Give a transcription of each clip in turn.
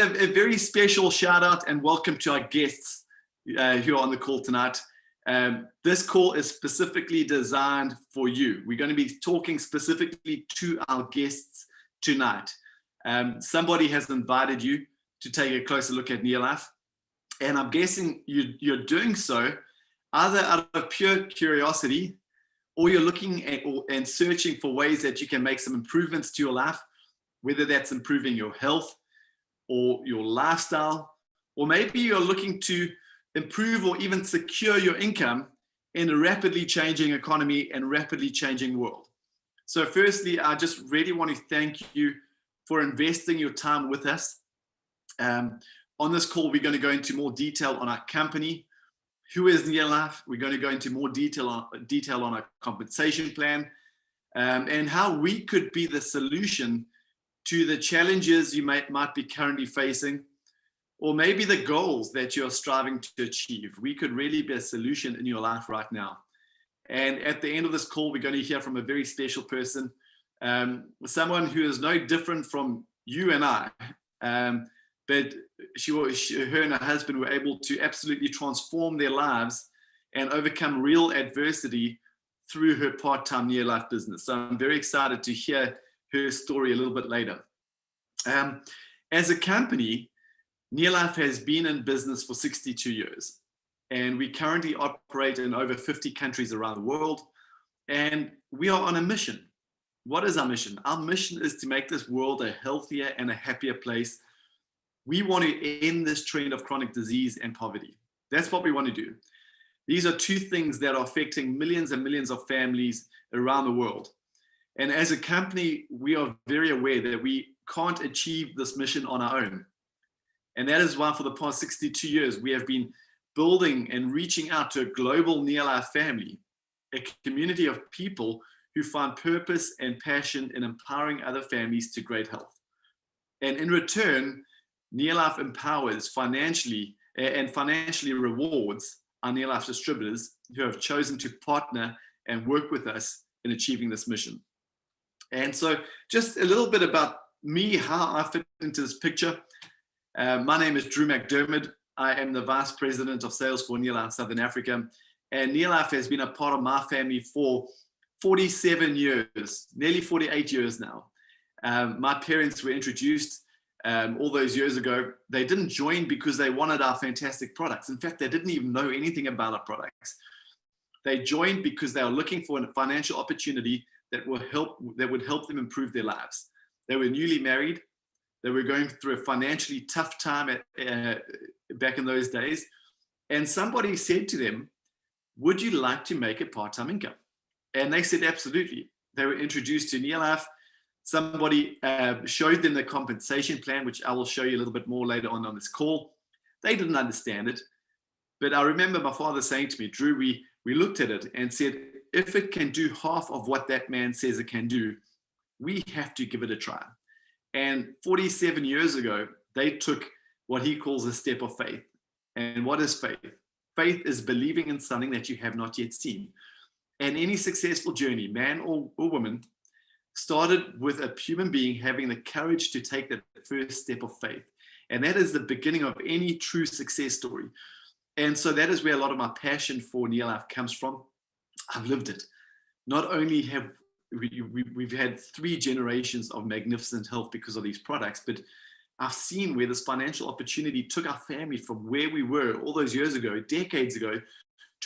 a very special shout out and welcome to our guests who are on the call tonight. This call is specifically designed for you. We're going to be talking specifically to our guests tonight. Somebody has invited you to take a closer look at near life, and I'm guessing you're doing so either out of pure curiosity, or you're looking at and searching for ways that you can make some improvements to your life, whether that's improving your health or your lifestyle, or maybe you're looking to improve or even secure your income in a rapidly changing economy and rapidly changing world. So firstly, I just really want to thank you for investing your time with us. On this call, we're going to go into more detail on our company, who is Near Life. We're going to go into more detail on our compensation plan, and how we could be the solution to the challenges you might be currently facing, or maybe the goals that you're striving to achieve. We could really be a solution in your life right now. And at the end of this call, we're going to hear from a very special person, someone who is no different from you and I. But her and her husband were able to absolutely transform their lives and overcome real adversity through her part-time near life business. So I'm very excited to hear her story a little bit later. As a company, Near Life has been in business for 62 years, and we currently operate in over 50 countries around the world, and we are on a mission. What is our mission? Our mission is to make this world a healthier and a happier place. We want to end this trend of chronic disease and poverty. That's what we want to do. These are two things that are affecting millions and millions of families around the world. And as a company, we are very aware that we can't achieve this mission on our own. And that is why for the past 62 years, we have been building and reaching out to a global near life family, a community of people who find purpose and passion in empowering other families to great health. And in return, Near Life empowers financially rewards our Near Life distributors who have chosen to partner and work with us in achieving this mission. And so just a little bit about me, how I fit into this picture. My name is Drew McDermott. I am the Vice President of Sales for Near Life Southern Africa. And Near Life has been a part of my family for 47 years, nearly 48 years now. My parents were introduced all those years ago. They didn't join because they wanted our fantastic products. In fact, they didn't even know anything about our products. They joined because they were looking for a financial opportunity that would help them improve their lives. They were newly married. They were going through a financially tough time back in those days. And somebody said to them, "Would you like to make a part-time income?" And they said, absolutely. They were introduced to Near Life. Somebody showed them the compensation plan, which I will show you a little bit more later on this call. They didn't understand it. But I remember my father saying to me, "Drew, we looked at it and said, if it can do half of what that man says it can do, we have to give it a try." And 47 years ago, they took what he calls a step of faith. And what is faith? Faith is believing in something that you have not yet seen. And any successful journey, man or woman, started with a human being having the courage to take that first step of faith. And that is the beginning of any true success story. And so that is where a lot of my passion for Near Life comes from. I've lived it. Not only have we've had 3 generations of magnificent health because of these products, but I've seen where this financial opportunity took our family from where we were all those years ago, decades ago,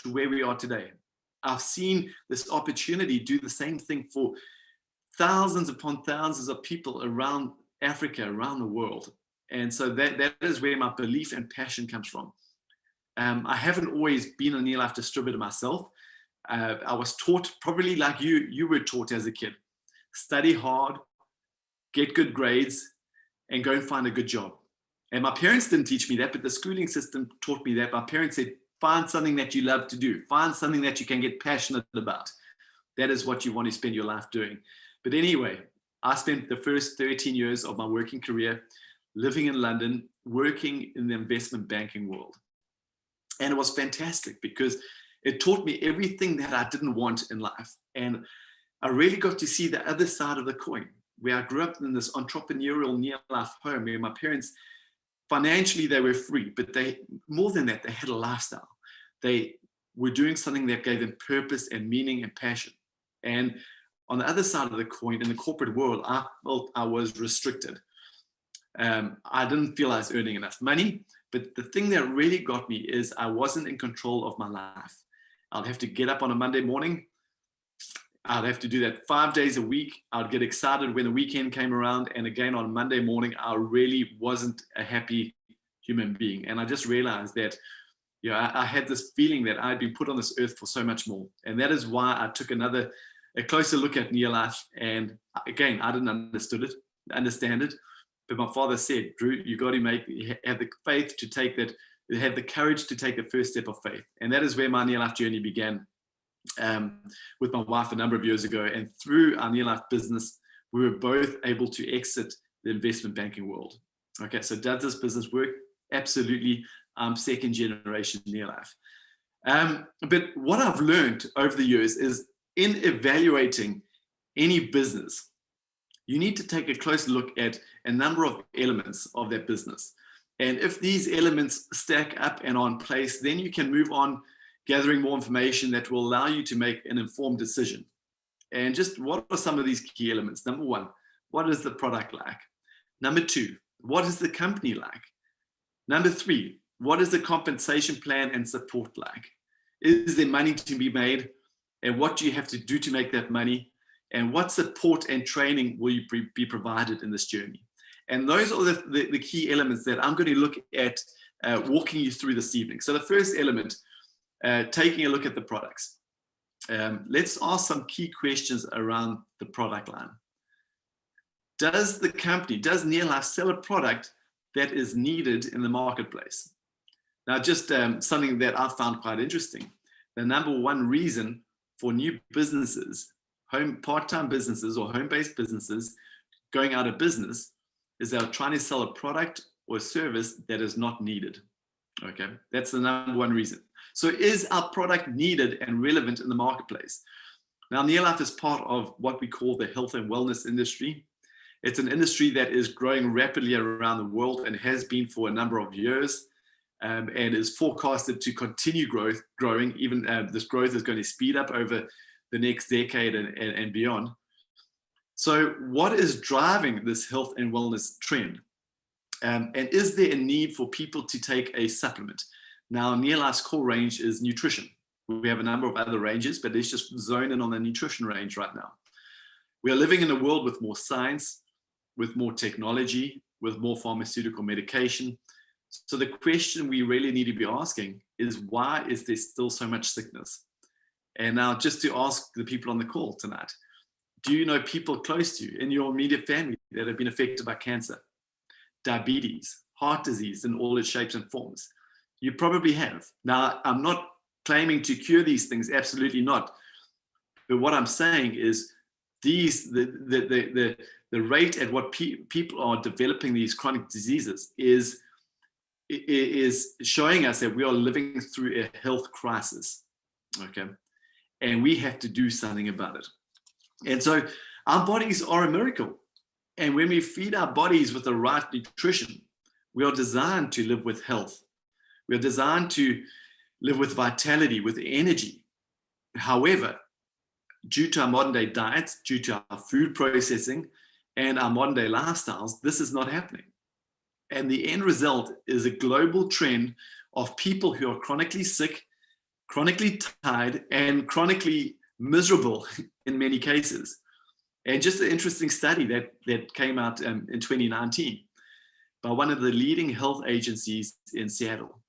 to where we are today. I've seen this opportunity do the same thing for thousands upon thousands of people around Africa, around the world. And so that is where my belief and passion comes from. I haven't always been a Near Life distributor myself. I was taught, probably like you were taught as a kid, study hard, get good grades, and go and find a good job. And my parents didn't teach me that, but the schooling system taught me that. My parents said, find something that you love to do. Find something that you can get passionate about. That is what you want to spend your life doing. But anyway, I spent the first 13 years of my working career living in London, working in the investment banking world. And it was fantastic because it taught me everything that I didn't want in life. And I really got to see the other side of the coin, where I grew up in this entrepreneurial Near Life home where my parents financially, they were free, but they, more than that, they had a lifestyle. They were doing something that gave them purpose and meaning and passion. And on the other side of the coin, in the corporate world, I felt I was restricted. I didn't feel I was earning enough money, but the thing that really got me is I wasn't in control of my life. I'd have to get up on a Monday morning. I'd have to do that 5 days a week. I'd get excited when the weekend came around. And again, on Monday morning, I really wasn't a happy human being. And I just realized that, you know, I had this feeling that I'd been put on this earth for so much more. And that is why I took a closer look at near life. And again, I didn't understand it. But my father said, Drew, you got to have the faith to take that, have the courage to take the first step of faith. And that is where my near life journey began. With my wife a number of years ago, and through our near life business, we were both able to exit the investment banking world. Okay, so does this business work? Absolutely. I'm second generation near life. But what I've learned over the years is in evaluating any business, you need to take a close look at a number of elements of that business. And if these elements stack up and are in place, then you can move on gathering more information that will allow you to make an informed decision. And just what are some of these key elements? Number one, what is the product like? Number two, what is the company like? Number three, what is the compensation plan and support like? Is there money to be made? And what do you have to do to make that money? And what support and training will you be provided in this journey? And those are the key elements that I'm going to look at walking you through this evening. So the first element, taking a look at the products. Let's ask some key questions around the product line. Does the company, does Near Life sell a product that is needed in the marketplace? Now, just something that I found quite interesting. The number one reason for new businesses, part-time businesses or home-based businesses going out of business is they're trying to sell a product or service that is not needed. Okay, that's the number one reason. So is our product needed and relevant in the marketplace? Now, Near Life is part of what we call the health and wellness industry. It's an industry that is growing rapidly around the world and has been for a number of years, and is forecasted to continue growing. Even this growth is going to speed up over the next decade and beyond. So what is driving this health and wellness trend? And is there a need for people to take a supplement? Now, Near Life's core range is nutrition. We have a number of other ranges, but let's just zone in on the nutrition range right now. We are living in a world with more science, with more technology, with more pharmaceutical medication. So the question we really need to be asking is, why is there still so much sickness? And now, just to ask the people on the call tonight, do you know people close to you in your immediate family that have been affected by cancer, diabetes, heart disease in all its shapes and forms? You probably have. Now, I'm not claiming to cure these things, absolutely not. But what I'm saying is the rate at what people are developing these chronic diseases is showing us that we are living through a health crisis, okay? And we have to do something about it. And so our bodies are a miracle. And when we feed our bodies with the right nutrition, we are designed to live with health. We are designed to live with vitality, with energy. However, due to our modern day diets, due to our food processing and our modern day lifestyles, this is not happening. And the end result is a global trend of people who are chronically sick, chronically tired, and chronically miserable in many cases. And just an interesting study that came out in 2019 by one of the leading health agencies in Seattle.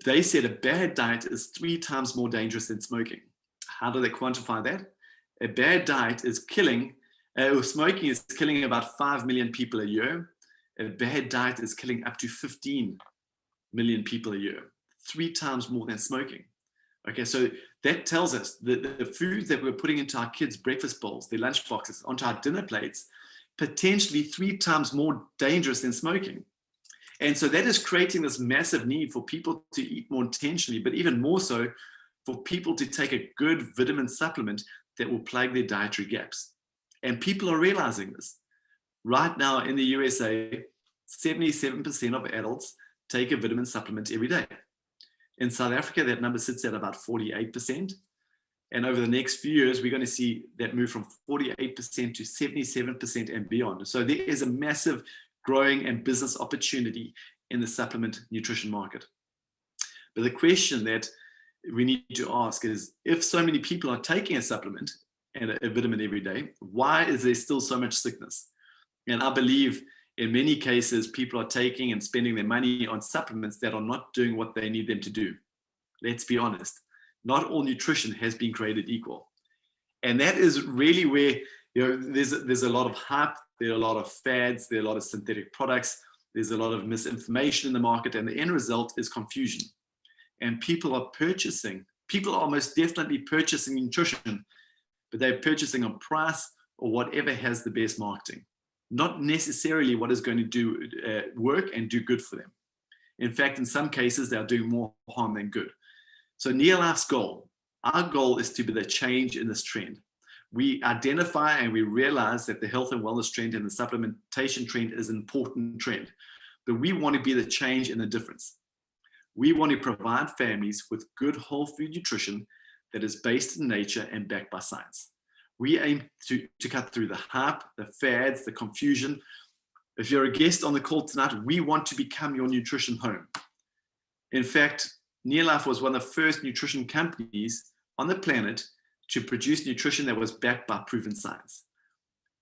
They said a bad diet is 3 times more dangerous than smoking. How do they quantify that? A bad diet is smoking is killing about 5 million people a year. A bad diet is killing up to 15 million people a year, 3 times more than smoking. Okay, so that tells us that the foods that we're putting into our kids' breakfast bowls, their lunch boxes, onto our dinner plates, potentially 3 times more dangerous than smoking. And so that is creating this massive need for people to eat more intentionally, but even more so for people to take a good vitamin supplement that will plug their dietary gaps. And people are realizing this. Right now in the USA, 77% of adults take a vitamin supplement every day. In South Africa, that number sits at about 48%. And over the next few years, we're going to see that move from 48% to 77% and beyond. So there is a massive growing and business opportunity in the supplement nutrition market. But the question that we need to ask is, if so many people are taking a supplement and a vitamin every day, why is there still so much sickness? And I believe in many cases, people are taking and spending their money on supplements that are not doing what they need them to do. Let's be honest. Not all nutrition has been created equal. And that is really where, there's a lot of hype, there are a lot of fads, there are a lot of synthetic products, there's a lot of misinformation in the market, and the end result is confusion. And people are most definitely purchasing nutrition, but they're purchasing on price or whatever has the best marketing, not necessarily what is going to do work and do good for them. In fact, in some cases, they're doing more harm than good. So Neolife's goal, our goal is to be the change in this trend. We identify and we realize that the health and wellness trend and the supplementation trend is an important trend, but we want to be the change and the difference. We want to provide families with good whole food nutrition that is based in nature and backed by science. We aim to cut through the hype, the fads, the confusion. If you're a guest on the call tonight, we want to become your nutrition home. In fact, Neolife was one of the first nutrition companies on the planet to produce nutrition that was backed by proven science.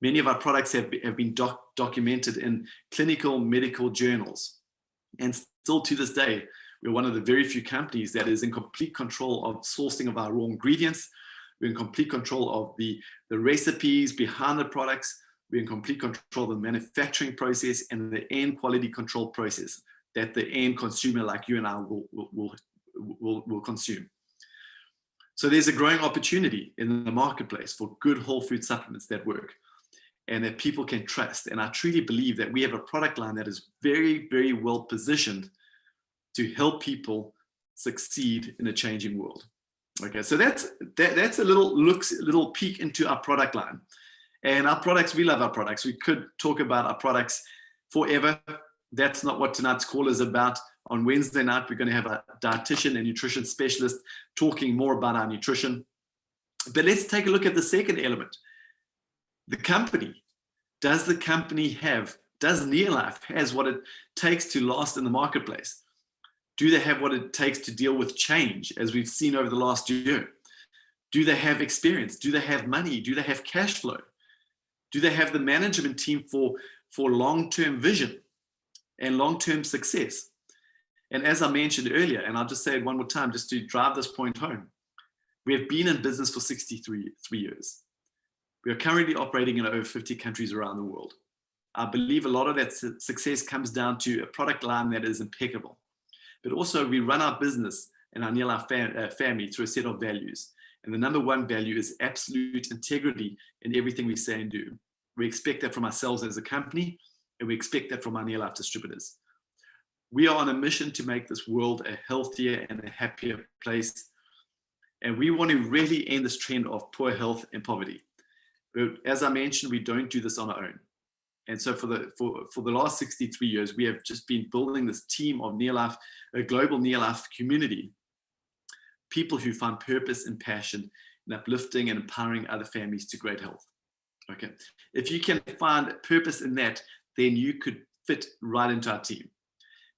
Many of our products have been documented in clinical medical journals. And still to this day, we're one of the very few companies that is in complete control of sourcing of our raw ingredients. We're in complete control of the recipes behind the products. We're in complete control of the manufacturing process and the end quality control process that the end consumer like you and I will consume. So there's a growing opportunity in the marketplace for good whole food supplements that work and that people can trust. And I truly believe that we have a product line that is very, very well positioned to help people succeed in a changing world. Okay, so that's a little peek into our product line. And our products, we love our products. We could talk about our products forever. That's not what tonight's call is about. On Wednesday night, we're going to have a dietitian and nutrition specialist talking more about our nutrition. But let's take a look at the second element. The company. Does Neolife has what it takes to last in the marketplace? Do they have what it takes to deal with change, as we've seen over the last year? Do they have experience? Do they have money? Do they have cash flow? Do they have the management team for long-term vision and long-term success? And as I mentioned earlier, and I'll just say it one more time just to drive this point home, we have been in business for 63 years. We are currently operating in over 50 countries around the world. I believe a lot of that success comes down to a product line that is impeccable. But also we run our business and our Neolife family through a set of values. And the number one value is absolute integrity in everything we say and do. We expect that from ourselves as a company, and we expect that from our Neolife distributors. We are on a mission to make this world a healthier and a happier place. And we want to really end this trend of poor health and poverty. But as I mentioned, we don't do this on our own. And so for the last 63 years, we have just been building this team of Neolife, a global Neolife community, people who find purpose and passion in uplifting and empowering other families to great health. Okay, if you can find purpose in that, then you could fit right into our team.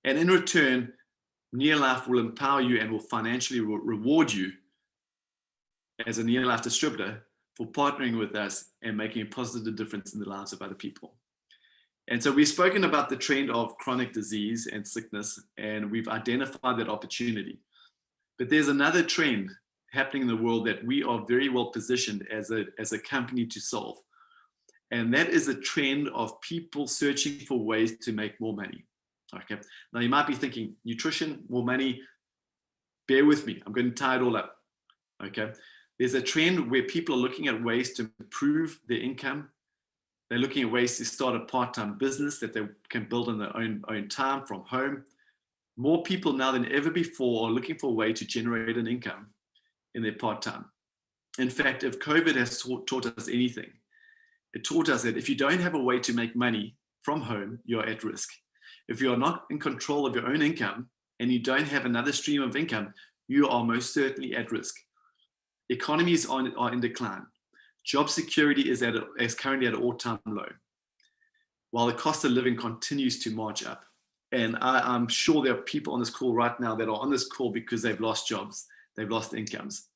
And in return, Neolife will empower you and will financially reward you as a Neolife distributor for partnering with us and making a positive difference in the lives of other people. And so we've spoken about the trend of chronic disease and sickness, and we've identified that opportunity. But there's another trend happening in the world that we are very well positioned as a company to solve. And that is a trend of people searching for ways to make more money. Okay. Now you might be thinking, nutrition, more money. Bear with me. I'm going to tie it all up. Okay. There's a trend where people are looking at ways to improve their income. They're looking at ways to start a part-time business that they can build in their own time from home. More people now than ever before are looking for a way to generate an income in their part-time. In fact, if COVID has taught us anything, it taught us that if you don't have a way to make money from home, you're at risk. If you are not in control of your own income and you don't have another stream of income, you are most certainly at risk. Economies are in decline. Job security is currently at an all-time low, while the cost of living continues to march up. And I'm sure there are people on this call right now that are on this call because they've lost jobs, they've lost incomes.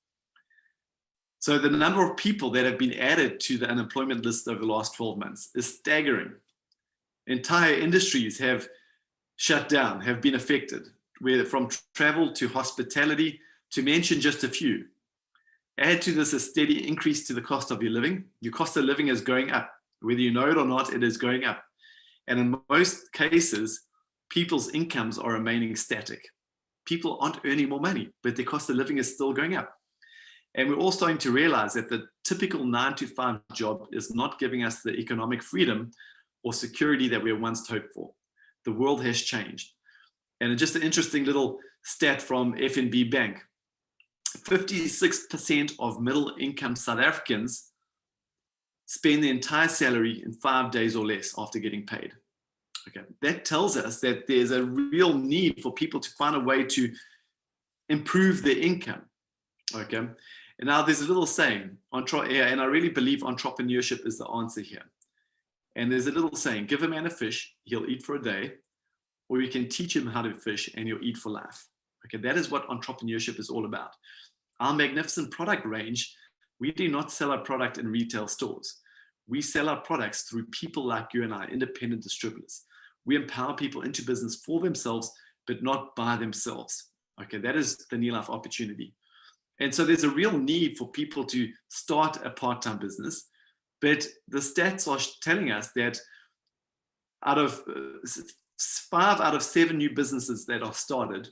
So the number of people that have been added to the unemployment list over the last 12 months is staggering. Entire industries have shut down, have been affected, from travel to hospitality, to mention just a few. Add to this a steady increase to the cost of your living. Your cost of living is going up. Whether you know it or not, it is going up. And in most cases, people's incomes are remaining static. People aren't earning more money, but their cost of living is still going up. And we're all starting to realize that the typical 9-to-5 job is not giving us the economic freedom or security that we once hoped for. The world has changed. And just an interesting little stat from FNB Bank. 56% of middle income South Africans spend the entire salary in 5 days or less after getting paid. Okay, that tells us that there's a real need for people to find a way to improve their income. Okay, and now there's a little saying, and I really believe entrepreneurship is the answer here. And there's a little saying, give a man a fish, he'll eat for a day, or you can teach him how to fish and he'll eat for life. Okay, that is what entrepreneurship is all about. Our magnificent product range, we do not sell our product in retail stores. We sell our products through people like you and I, independent distributors. We empower people into business for themselves, but not by themselves. Okay, that is the Near Life opportunity. And so there's a real need for people to start a part-time business, but the stats are telling us that out of 5 out of 7 new businesses that are started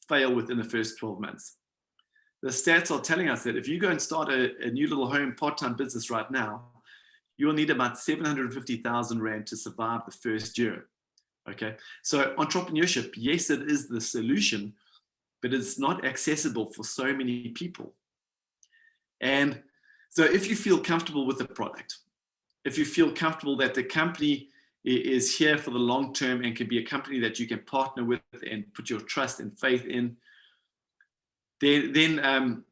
fail within the first 12 months. The stats are telling us that if you go and start a new little home part-time business right now, you will need about 750,000 Rand to survive the first year. Okay, so entrepreneurship, yes, it is the solution, but it's not accessible for so many people. And so if you feel comfortable with the product, if you feel comfortable that the company is here for the long term and can be a company that you can partner with and put your trust and faith in, then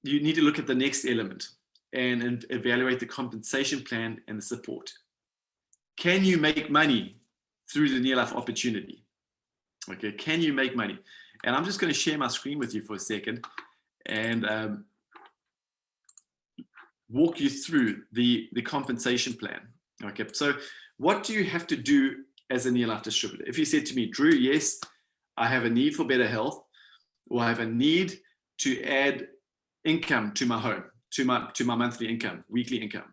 you need to look at the next element and evaluate the compensation plan and the support. Can you make money through the Near Life opportunity? Okay, can you make money? And I'm just going to share my screen with you for a second and walk you through the compensation plan. Okay, so what do you have to do as a Near Life distributor? If you said to me, Drew, yes, I have a need for better health, or I have a need to add income to my home, to my monthly income, weekly income,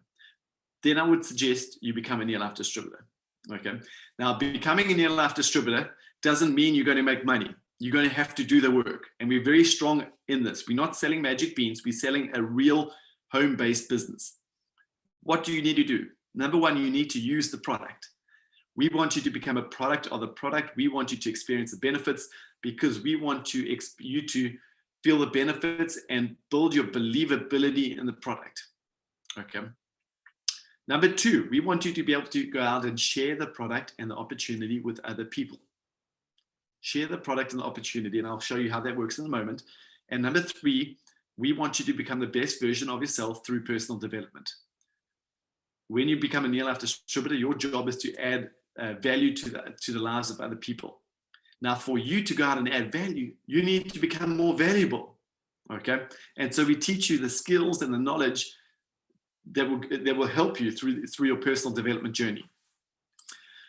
then I would suggest you become a Near Life distributor. Okay. Now, becoming a Near Life distributor doesn't mean you're going to make money. You're going to have to do the work. And we're very strong in this. We're not selling magic beans. We're selling a real home-based business. What do you need to do? Number one, you need to use the product. We want you to become a product of the product. We want you to experience the benefits because we want you to feel the benefits and build your believability in the product. Okay. Number two, we want you to be able to go out and share the product and the opportunity with other people. Share the product and the opportunity, and I'll show you how that works in a moment. And number three, we want you to become the best version of yourself through personal development. When you become a Near Life distributor, your job is to add value to the lives of other people. Now, for you to go out and add value, you need to become more valuable. Okay, and so we teach you the skills and the knowledge that will help you through your personal development journey.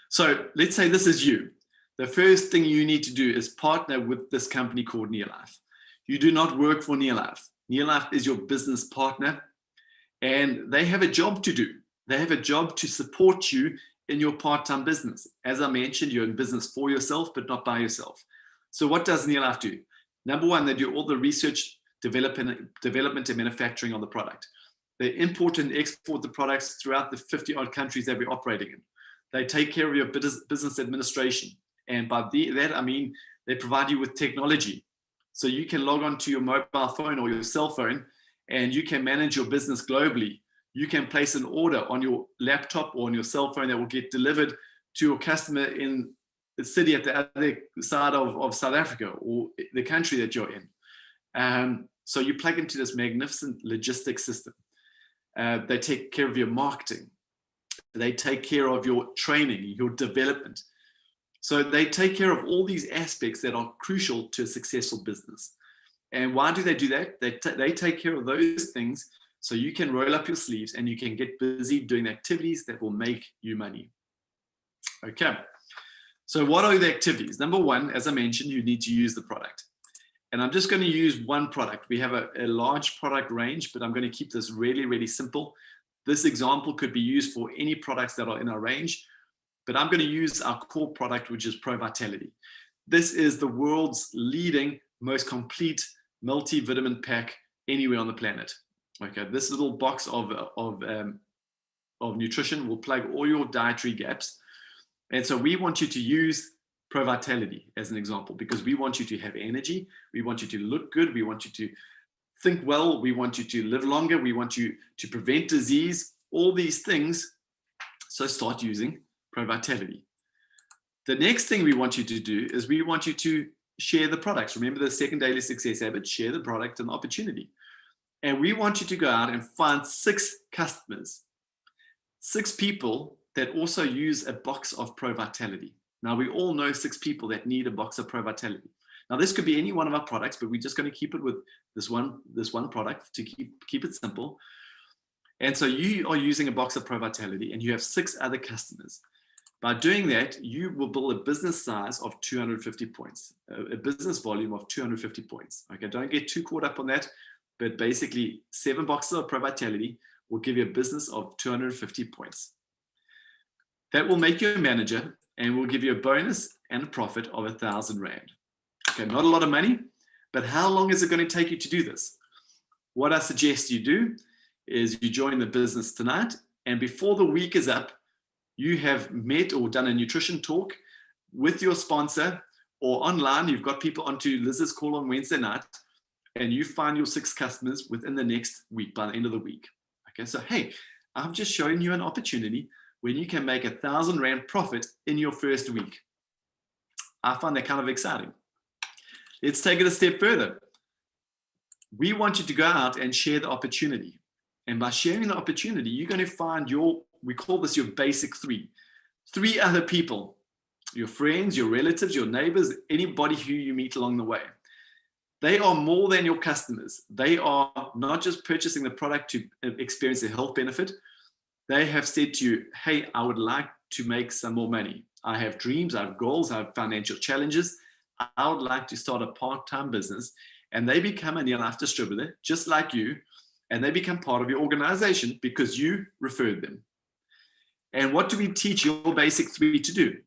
So let's say this is you. The first thing you need to do is partner with this company called Near Life. You do not work for Near Life. Near Life is your business partner, and they have a job to do. They have a job to support you in your part-time business. As I mentioned, you're in business for yourself, but not by yourself. So what does Near Life do? Number one, they do all the research, development and manufacturing on the product. They import and export the products throughout the 50-odd countries that we're operating in. They take care of your business administration. And by that, I mean, they provide you with technology. So you can log on to your mobile phone or your cell phone, and you can manage your business globally. You can place an order on your laptop or on your cell phone that will get delivered to your customer in city at the other side of South Africa or the country that you're in. So you plug into this magnificent logistics system. They take care of your marketing. They take care of your training, your development. So they take care of all these aspects that are crucial to a successful business. And why do they do that? They take care of those things so you can roll up your sleeves and you can get busy doing activities that will make you money. Okay. So what are the activities? Number one, as I mentioned, you need to use the product. And I'm just going to use one product. We have a large product range, but I'm going to keep this really, really simple. This example could be used for any products that are in our range, but I'm going to use our core product, which is Pro Vitality. This is the world's leading, most complete multivitamin pack anywhere on the planet. Okay, this little box of nutrition will plug all your dietary gaps. And so we want you to use Pro Vitality as an example, because we want you to have energy. We want you to look good. We want you to think well. We want you to live longer. We want you to prevent disease, all these things. So start using Pro Vitality. The next thing we want you to do is we want you to share the products. Remember the 7 daily success habit, share the product and opportunity. And we want you to go out and find 6 customers, 6 people that also use a box of Pro Vitality. Now, we all know 6 people that need a box of Pro Vitality. Now, this could be any one of our products, but we're just going to keep it with this one product to keep it simple. And so you are using a box of Pro Vitality and you have 6 other customers. By doing that, you will build a business size of 250 points, a business volume of 250 points. Okay, don't get too caught up on that, but basically 7 boxes of Pro Vitality will give you a business of 250 points. That will make you a manager and will give you a bonus and a profit of 1,000 Rand. Okay, not a lot of money, but how long is it going to take you to do this? What I suggest you do is you join the business tonight, and before the week is up, you have met or done a nutrition talk with your sponsor, or online, you've got people onto Liz's call on Wednesday night, and you find your 6 customers within the next week, by the end of the week. Okay, so hey, I'm just showing you an opportunity when you can make 1,000 Rand profit in your first week. I find that kind of exciting. Let's take it a step further. We want you to go out and share the opportunity. And by sharing the opportunity, you're going to find we call this your basic 3. 3 other people, your friends, your relatives, your neighbors, anybody who you meet along the way. They are more than your customers. They are not just purchasing the product to experience a health benefit. They have said to you, hey, I would like to make some more money. I have dreams, I have goals, I have financial challenges. I would like to start a part-time business. And they become a near-life distributor, just like you, and they become part of your organization because you referred them. And what do we teach your basic 3 to do?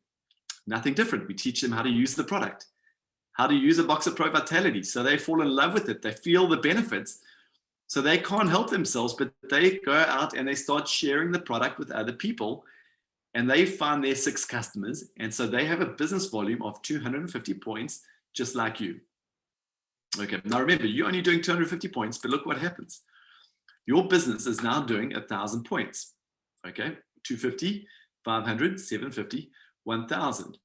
Nothing different. We teach them how to use the product, how to use a box of Pro Vitality. So they fall in love with it. They feel the benefits. So they can't help themselves, but they go out and they start sharing the product with other people, and they find their 6 customers. And so they have a business volume of 250 points, just like you. Okay, now remember, you're only doing 250 points, but look what happens. Your business is now doing 1,000 points. Okay, 250, 500, 750, 1,000.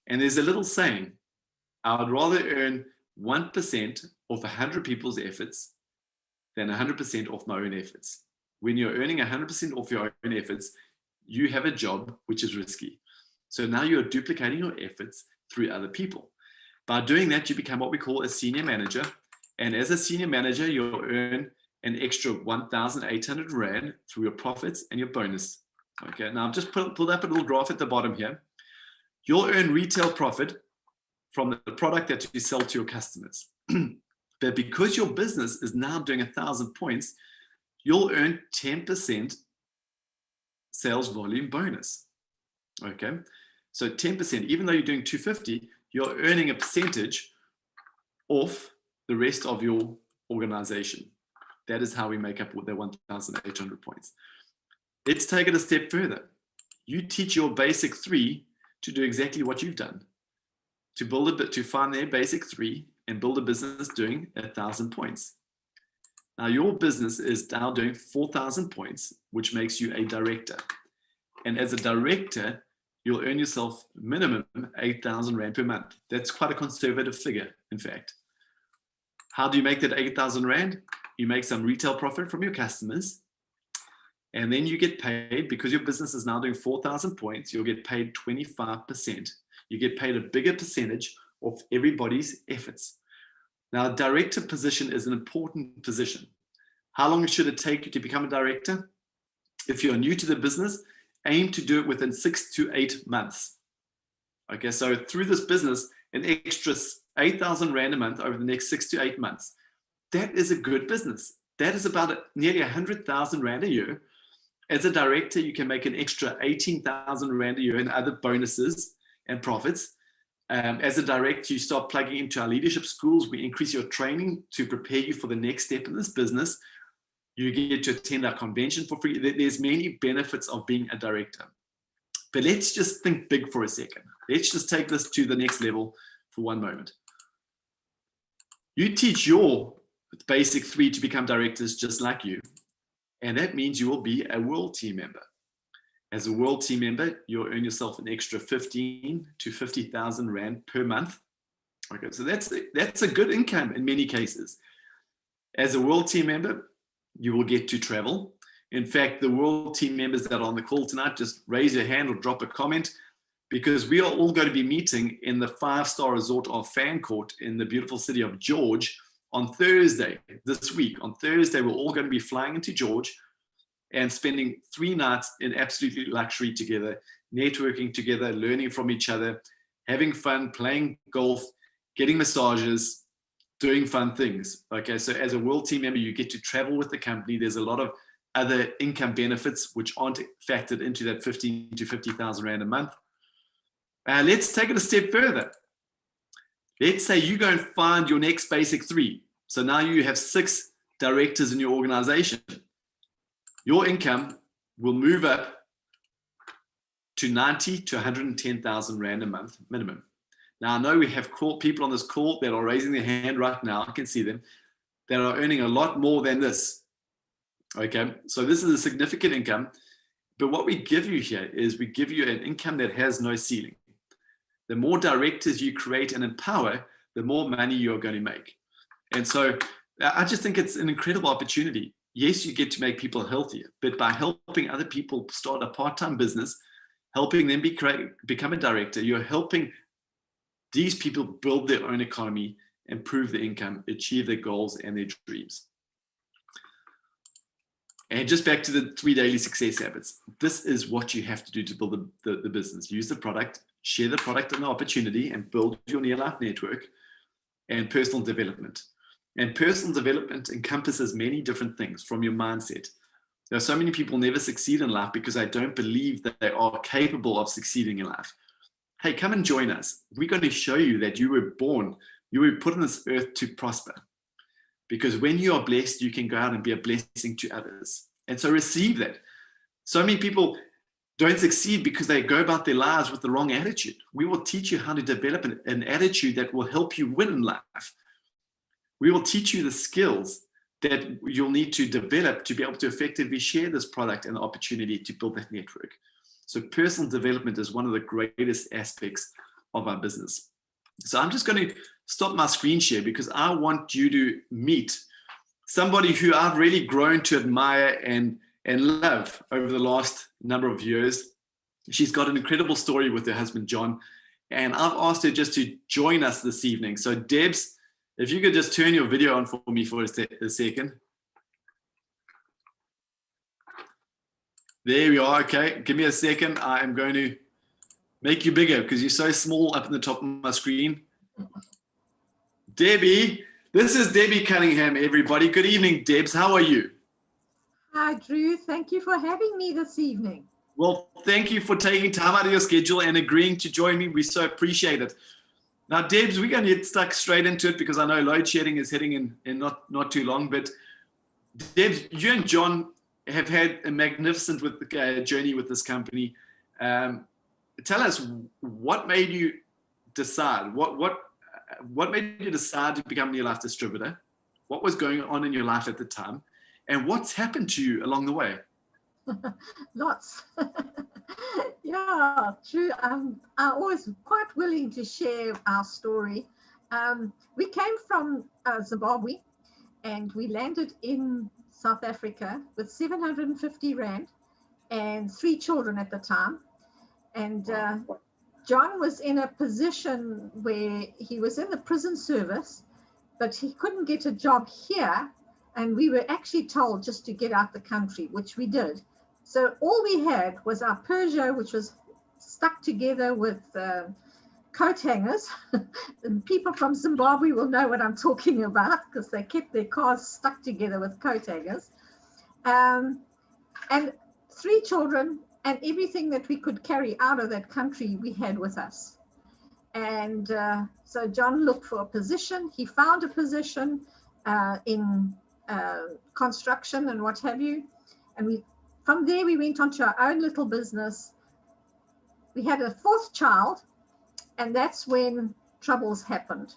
And there's a little saying, I would rather earn 1% of 100 people's efforts than 100% off my own efforts. When you're earning 100% off your own efforts, you have a job which is risky. So now you're duplicating your efforts through other people. By doing that, you become what we call a senior manager. And as a senior manager, you'll earn an extra 1,800 Rand through your profits and your bonus. Okay, now I've just pulled up a little graph at the bottom here. You'll earn retail profit from the product that you sell to your customers. But because your business is now doing 1,000 points, you'll earn 10% sales volume bonus. Okay, so 10%, even though you're doing 250, you're earning a percentage off the rest of your organization. That is how we make up the 1,800 points. Let's take it a step further. You teach your basic 3 to do exactly what you've done, to find their basic 3 and build a business doing 1,000 points. Now your business is now doing 4,000 points, which makes you a director. And as a director, you'll earn yourself minimum 8,000 Rand per month. That's quite a conservative figure, in fact. How do you make that 8,000 Rand? You make some retail profit from your customers, and then you get paid, because your business is now doing 4,000 points, you'll get paid 25%. You get paid a bigger percentage of everybody's efforts. Now, a director position is an important position. How long should it take you to become a director? If you're new to the business, aim to do it within 6 to 8 months. Okay, so through this business, an extra 8,000 Rand a month over the next 6 to 8 months. That is a good business. That is about nearly 100,000 Rand a year. As a director, you can make an extra 18,000 Rand a year in other bonuses and profits. As a director, you start plugging into our leadership schools. We increase your training to prepare you for the next step in this business. You get to attend our convention for free. There's many benefits of being a director. But let's just think big for a second. Let's just take this to the next level for one moment. You teach your basic 3 to become directors just like you. And that means you will be a world team member. As a world team member, you'll earn yourself an extra 15 to 50,000 Rand per month. Okay, so that's a good income in many cases. As a world team member, you will get to travel. In fact, the world team members that are on the call tonight, just raise your hand or drop a comment, because we are all going to be meeting in the 5-star resort of Fan Court in the beautiful city of George on Thursday this week. On Thursday, we're all going to be flying into George and spending 3 nights in absolutely luxury together, networking together, learning from each other, having fun, playing golf, getting massages, doing fun things. Okay, so as a world team member, you get to travel with the company. There's a lot of other income benefits which aren't factored into that 15 to 50,000 Rand a month. Let's take it a step further. Let's say you go and find your next basic 3. So now you have 6 directors in your organization. Your income will move up to 90 to 110,000 Rand a month minimum. Now, I know we have people on this call that are raising their hand right now. I can see them, that are earning a lot more than this. Okay, so this is a significant income. But what we give you here is we give you an income that has no ceiling. The more directors you create and empower, the more money you're going to make. And so I just think it's an incredible opportunity. Yes, you get to make people healthier, but by helping other people start a part-time business, helping them become a director, you're helping these people build their own economy, improve their income, achieve their goals and their dreams. And just back to the 3 daily success habits. This is what you have to do to build the business. Use the product, share the product and the opportunity, and build your near-life network, and personal development. And personal development encompasses many different things from your mindset. There are so many people never succeed in life because I don't believe that they are capable of succeeding in life. Hey, come and join us. We're going to show you that you were born, you were put on this earth to prosper. Because when you are blessed, you can go out and be a blessing to others. And so receive that. So many people don't succeed because they go about their lives with the wrong attitude. We will teach you how to develop an attitude that will help you win in life. We will teach you the skills that you'll need to develop to be able to effectively share this product and the opportunity to build that network. So personal development is one of the greatest aspects of our business. So I'm just going to stop my screen share because I want you to meet somebody who I've really grown to admire and love over the last number of years. She's got an incredible story with her husband, John, and I've asked her just to join us this evening. So Debs, if you could just turn your video on for me for a second. There we are. Okay, give me a second. I am going to make you bigger because you're so small up in the top of my screen. Debbie, this is Debbie Cunningham, everybody. Good evening, Debs. How are you? Hi, Drew. Thank you for having me this evening. Well, thank you for taking time out of your schedule and agreeing to join me. We so appreciate it. Now, Debs, we're going to get stuck straight into it because I know load shedding is hitting in not too long. But Debs, you and John have had a magnificent journey with this company. Tell us what made you decide. What made you decide to become a near-life distributor? What was going on in your life at the time? And what's happened to you along the way? Lots. Yeah, true. I'm always quite willing to share our story. We came from Zimbabwe, and we landed in South Africa with 750 Rand and 3 children at the time. And John was in a position where he was in the prison service, but he couldn't get a job here. And we were actually told just to get out the country, which we did. So all we had was our Peugeot, which was stuck together with coat hangers. And people from Zimbabwe will know what I'm talking about because they kept their cars stuck together with coat hangers. And 3 children and everything that we could carry out of that country we had with us. And so John looked for a position. He found a position in construction and what have you. And from there we went on to our own little business. We had a 4th child, and that's when troubles happened.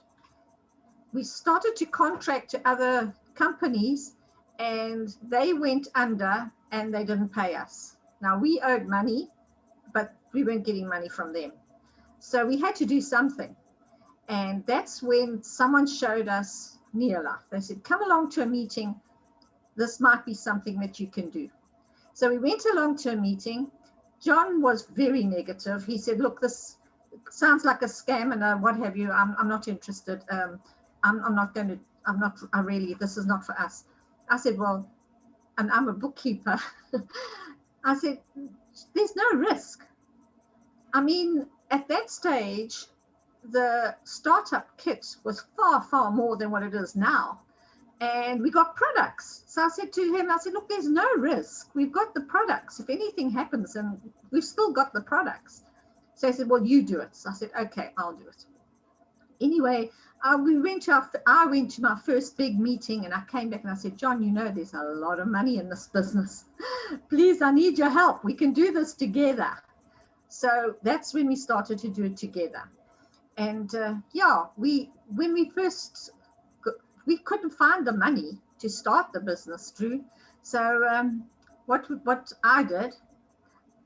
We started to contract to other companies, and they went under and they didn't pay us. Now, we owed money, but we weren't getting money from them. So we had to do something. And that's when someone showed us Neolife. They said, come along to a meeting. This might be something that you can do. So we went along to a meeting. John was very negative. He said, look, this sounds like a scam and what have you. I'm not interested. This is not for us. I said, well, and I'm a bookkeeper. I said, there's no risk. I mean, at that stage, the startup kit was far, far more than what it is now. And we got products. So I said to him, look, there's no risk. We've got the products. If anything happens, and we've still got the products. So he said, well, you do it. So I said, okay, I'll do it. Anyway, I went to my first big meeting, and I came back and I said, John, you know, there's a lot of money in this business. Please, I need your help. We can do this together. So that's when we started to do it together. And we couldn't find the money to start the business, Drew. So what I did,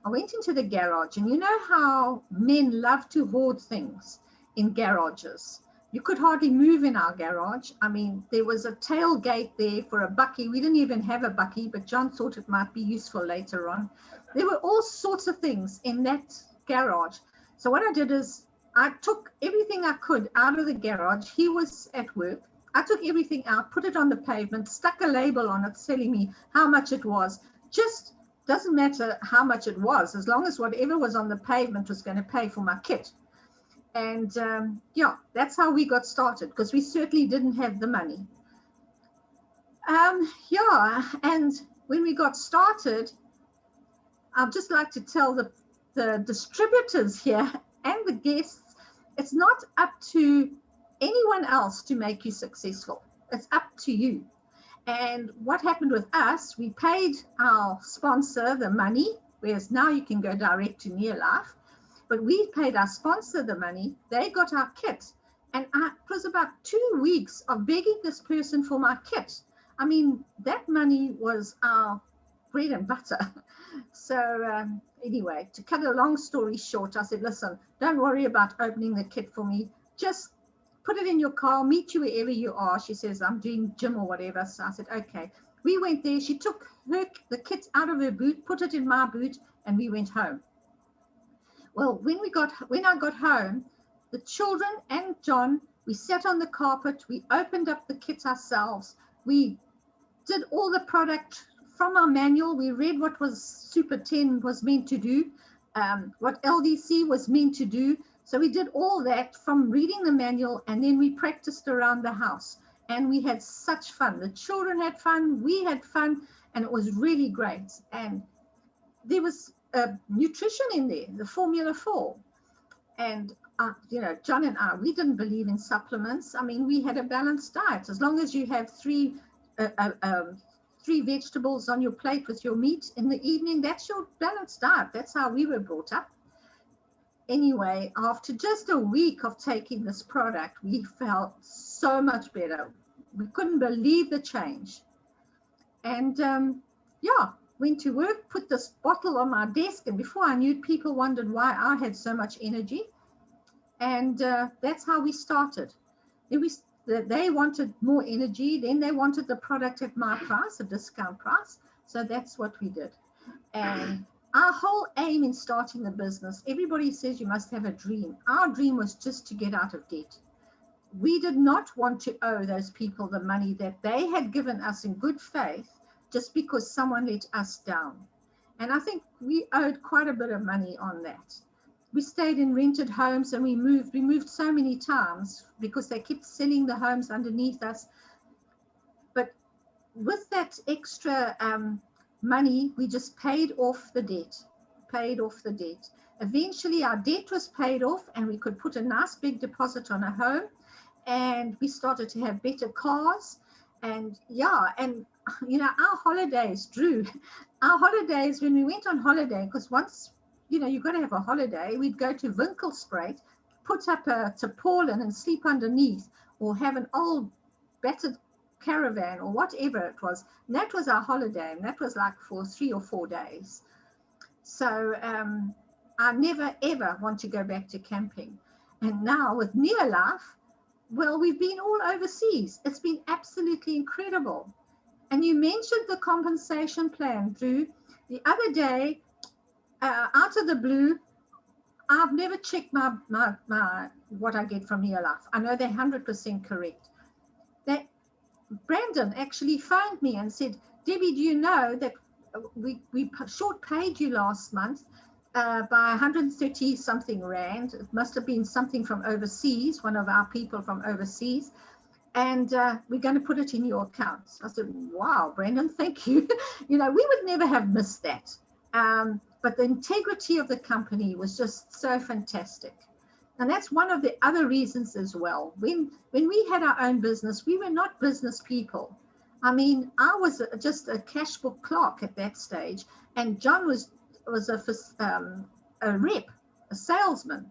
I went into the garage, and you know how men love to hoard things in garages. You could hardly move in our garage. I mean, there was a tailgate there for a bakkie. We didn't even have a bakkie, but John thought it might be useful later on. There were all sorts of things in that garage. So what I did is I took everything I could out of the garage. He was at work. I took everything out, put it on the pavement, stuck a label on it telling me how much it was. Just doesn't matter how much it was, as long as whatever was on the pavement was going to pay for my kit. And that's how we got started, because we certainly didn't have the money. And when we got started, I'd just like to tell the distributors here and the guests, it's not up to anyone else to make you successful. It's up to you. And what happened with us, we paid our sponsor the money, whereas now you can go direct to Neolife. But we paid our sponsor the money. They got our kit. And it was about 2 weeks of begging this person for my kit. I mean, that money was our bread and butter. So anyway, to cut a long story short, I said, listen, don't worry about opening the kit for me. Just put it in your car, I'll meet you wherever you are. She says, I'm doing gym or whatever. So I said, okay. We went there. She took the kit out of her boot, put it in my boot, and we went home. Well, when I got home, the children and John, we sat on the carpet. We opened up the kit ourselves. We did all the product from our manual. We read what was Super 10 was meant to do, what LDC was meant to do. So we did all that from reading the manual, and then we practiced around the house. And we had such fun. The children had fun, we had fun, and it was really great. And there was nutrition in there, the Formula 4. And, John and I, we didn't believe in supplements. I mean, we had a balanced diet. As long as you have three vegetables on your plate with your meat in the evening, that's your balanced diet. That's how we were brought up. Anyway, after just a week of taking this product, we felt so much better. We couldn't believe the change. And went to work, put this bottle on my desk, and before I knew it, people wondered why I had so much energy. And that's how we started. They wanted more energy, then they wanted the product at my price, a discount price. So that's what we did. And our whole aim in starting the business, everybody says you must have a dream. Our dream was just to get out of debt. We did not want to owe those people the money that they had given us in good faith just because someone let us down. And I think we owed quite a bit of money on that. We stayed in rented homes and we moved so many times because they kept selling the homes underneath us. But with that extra money, we just paid off the debt. Eventually our debt was paid off and we could put a nice big deposit on a home, and we started to have better cars. And our holidays, Drew, when we went on holiday, because once you've got to have a holiday, we'd go to Winkelspruit, put up a tarpaulin and sleep underneath, or have an old battered caravan or whatever it was. And that was our holiday, and that was like for 3 or 4 days. So I never ever want to go back to camping. And now with Near Life, well, we've been all overseas. It's been absolutely incredible. And you mentioned the compensation plan, Drew. The other day, out of the blue, I've never checked my what I get from Near Life. I know they're 100% correct. Brandon actually phoned me and said, Debbie, do you know that we short paid you last month by 130 something rand? It must have been something from overseas, one of our people from overseas. And we're going to put it in your account. I said, wow, Brandon, thank you. We would never have missed that. But the integrity of the company was just so fantastic. And that's one of the other reasons as well. When we had our own business, we were not business people. I mean, I was just a cash book clerk at that stage, and John was a rep, a salesman.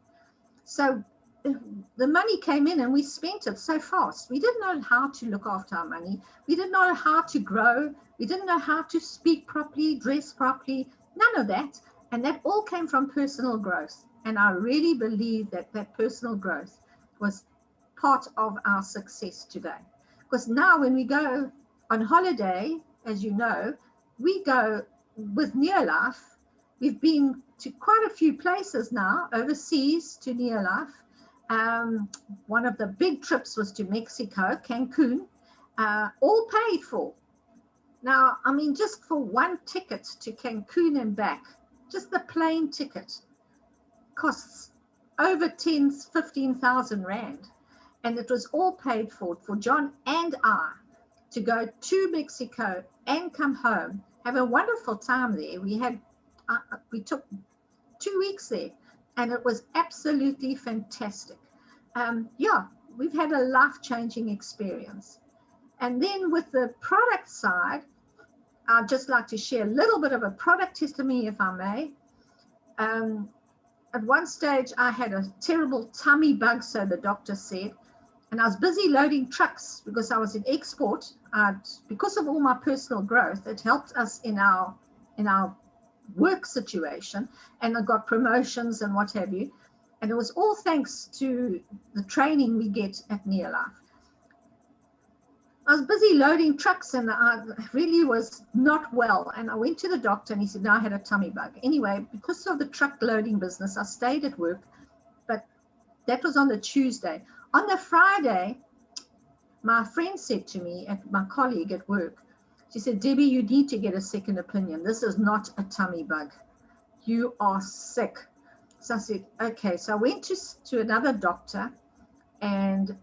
So the money came in and we spent it so fast. We didn't know how to look after our money. We didn't know how to grow. We didn't know how to speak properly, dress properly, none of that. And that all came from personal growth. And I really believe that personal growth was part of our success today. Because now when we go on holiday, as you know, we go with Near Life. We've been to quite a few places now, overseas to Near Life. One of the big trips was to Mexico, Cancun, all paid for. Now, I mean, just for one ticket to Cancun and back, just the plane ticket costs over 15,000 rand. And it was all paid for John and I to go to Mexico and come home, have a wonderful time there. We took 2 weeks there, and it was absolutely fantastic. We've had a life-changing experience. And then with the product side, I'd just like to share a little bit of a product testimony, if I may. At one stage, I had a terrible tummy bug, so the doctor said, and I was busy loading trucks because I was in export. Because of all my personal growth, it helped us in our work situation, and I got promotions and what have you. And it was all thanks to the training we get at Near Life. I was busy loading trucks and I really was not well. And I went to the doctor and he said, no, I had a tummy bug. Anyway, because of the truck loading business, I stayed at work, but that was on the Tuesday. On the Friday, my friend said to me, my colleague at work, she said, Debbie, you need to get a second opinion. This is not a tummy bug. You are sick. So I said, okay. So I went to another doctor, and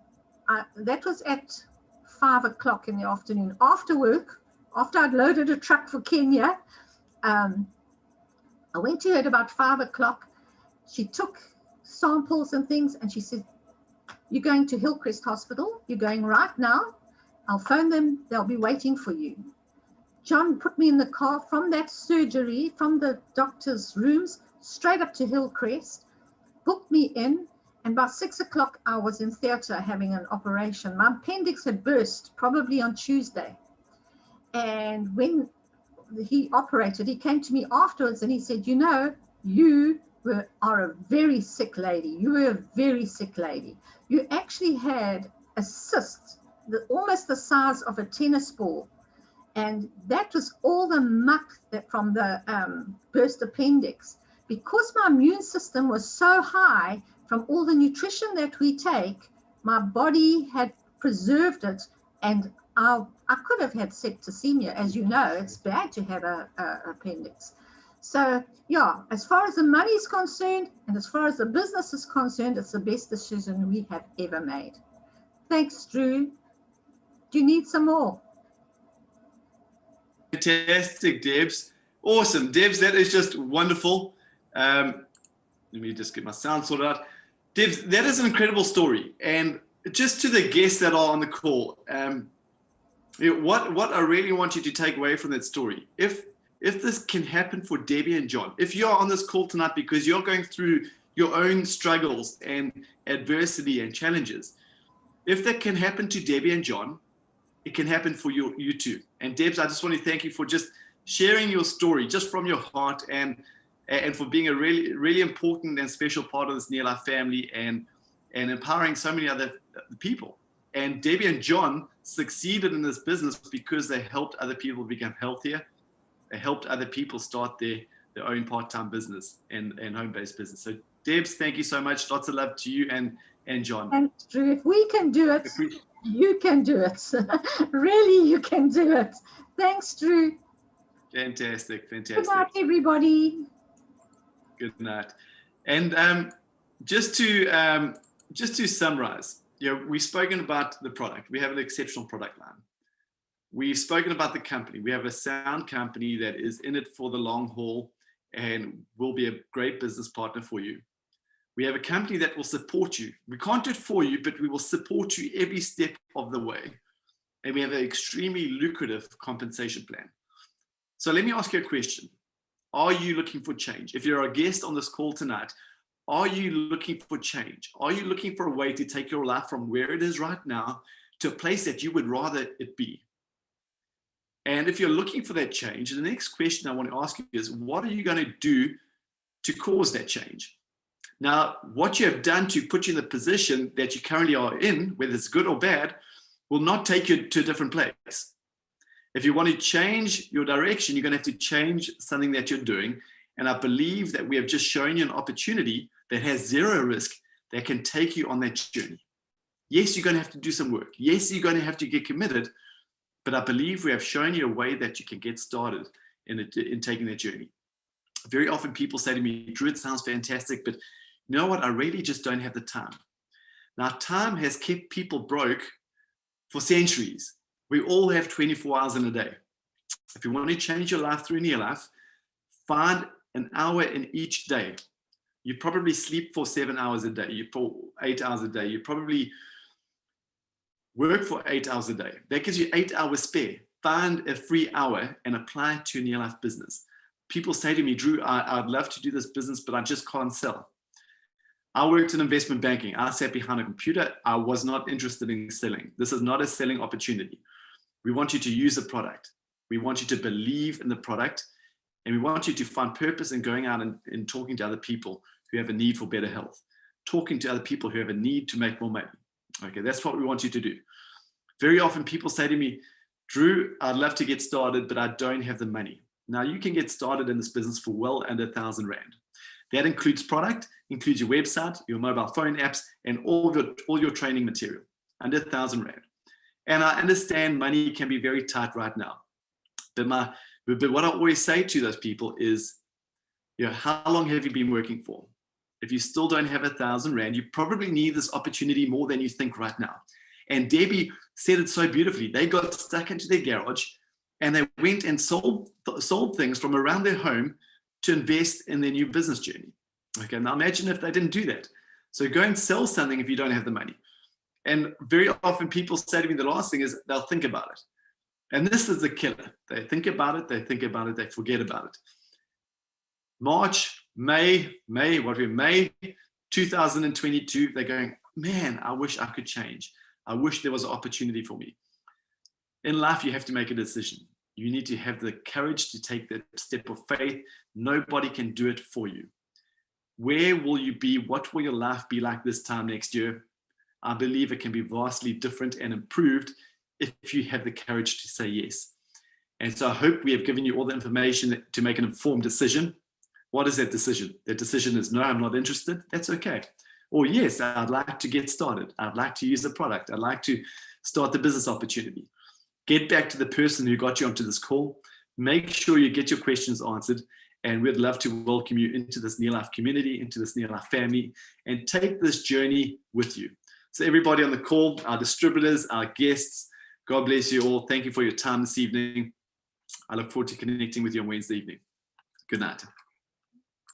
that was at 5 o'clock in the afternoon. After work, after I'd loaded a truck for Kenya, I went to her at about 5 o'clock. She took samples and things, and she said, you're going to Hillcrest Hospital. You're going right now. I'll phone them. They'll be waiting for you. John put me in the car from that surgery, from the doctor's rooms, straight up to Hillcrest, booked me in, and by 6 o'clock, I was in theatre having an operation. My appendix had burst probably on Tuesday. And when he operated, he came to me afterwards and he said, you know, you are a very sick lady. You were a very sick lady. You actually had a cyst, almost the size of a tennis ball. And that was all the muck from the burst appendix. Because my immune system was so high from all the nutrition that we take, my body had preserved it, and I could have had septicemia. As you know, it's bad to have a appendix. So yeah, as far as the money is concerned and as far as the business is concerned, it's the best decision we have ever made. Thanks, Drew. Do you need some more? Fantastic, Debs. Awesome. Debs, that is just wonderful. Let me just get my sound sorted out. Debs, that is an incredible story. And just to the guests that are on the call, what I really want you to take away from that story, if this can happen for Debbie and John, if you're on this call tonight because you're going through your own struggles and adversity and challenges, if that can happen to Debbie and John, it can happen for you too. And Debs, I just want to thank you for just sharing your story just from your heart and for being a really, really important and special part of this Near Life family and empowering so many other people. And Debbie and John succeeded in this business because they helped other people become healthier. They helped other people start their own part-time business and home-based business. So Debs, thank you so much. Lots of love to you and John. And Drew, if we can do it, you can do it. Really, you can do it. Thanks, Drew. Fantastic. Good night, everybody. Good night. And just to summarize, we've spoken about the product. We have an exceptional product line. We've spoken about the company. We have a sound company that is in it for the long haul and will be a great business partner for you. We have a company that will support you. We can't do it for you, but we will support you every step of the way. And we have an extremely lucrative compensation plan. So let me ask you a question. Are you looking for change? If you're a guest on this call tonight, are you looking for change? Are you looking for a way to take your life from where it is right now to a place that you would rather it be? And if you're looking for that change, the next question I want to ask you is, what are you going to do to cause that change? Now, what you have done to put you in the position that you currently are in, whether it's good or bad, will not take you to a different place. If you want to change your direction, you're going to have to change something that you're doing. And I believe that we have just shown you an opportunity that has zero risk that can take you on that journey. Yes, you're going to have to do some work. Yes, you're going to have to get committed. But I believe we have shown you a way that you can get started in taking that journey. Very often people say to me, Drew, it sounds fantastic, but you know what? I really just don't have the time. Now, time has kept people broke for centuries. We all have 24 hours in a day. If you want to change your life through Near Life, find an hour in each day. You probably sleep for 7 hours a day. You for 8 hours a day. You probably work for 8 hours a day. That gives you 8 hours spare. Find a free hour and apply it to your Near Life business. People say to me, Drew, I'd love to do this business, but I just can't sell. I worked in investment banking. I sat behind a computer. I was not interested in selling. This is not a selling opportunity. We want you to use the product. We want you to believe in the product. And we want you to find purpose in going out and talking to other people who have a need for better health. Talking to other people who have a need to make more money. Okay, that's what we want you to do. Very often people say to me, Drew, I'd love to get started, but I don't have the money. Now you can get started in this business for well under 1,000 Rand. That includes product, includes your website, your mobile phone apps, and all your training material, under 1,000 Rand. And I understand money can be very tight right now. But what I always say to those people is, how long have you been working for? If you still don't have 1,000 Rand, you probably need this opportunity more than you think right now. And Debbie said it so beautifully. They got stuck into their garage and they went and sold things from around their home to invest in their new business journey. Okay, now imagine if they didn't do that. So go and sell something if you don't have the money. And very often people say to me, the last thing is they'll think about it. And this is the killer. They think about it, they forget about it. May 2022, they're going, man, I wish I could change. I wish there was an opportunity for me. In life, you have to make a decision. You need to have the courage to take that step of faith. Nobody can do it for you. Where will you be? What will your life be like this time next year? I believe it can be vastly different and improved if you have the courage to say yes. And so I hope we have given you all the information to make an informed decision. What is that decision? That decision is no, I'm not interested. That's okay. Or yes, I'd like to get started. I'd like to use the product. I'd like to start the business opportunity. Get back to the person who got you onto this call. Make sure you get your questions answered. And we'd love to welcome you into this Near Life community, into this Near Life family, and take this journey with you. So everybody on the call, our distributors, our guests, God bless you all. Thank you for your time this evening. I look forward to connecting with you on Wednesday evening. Good night.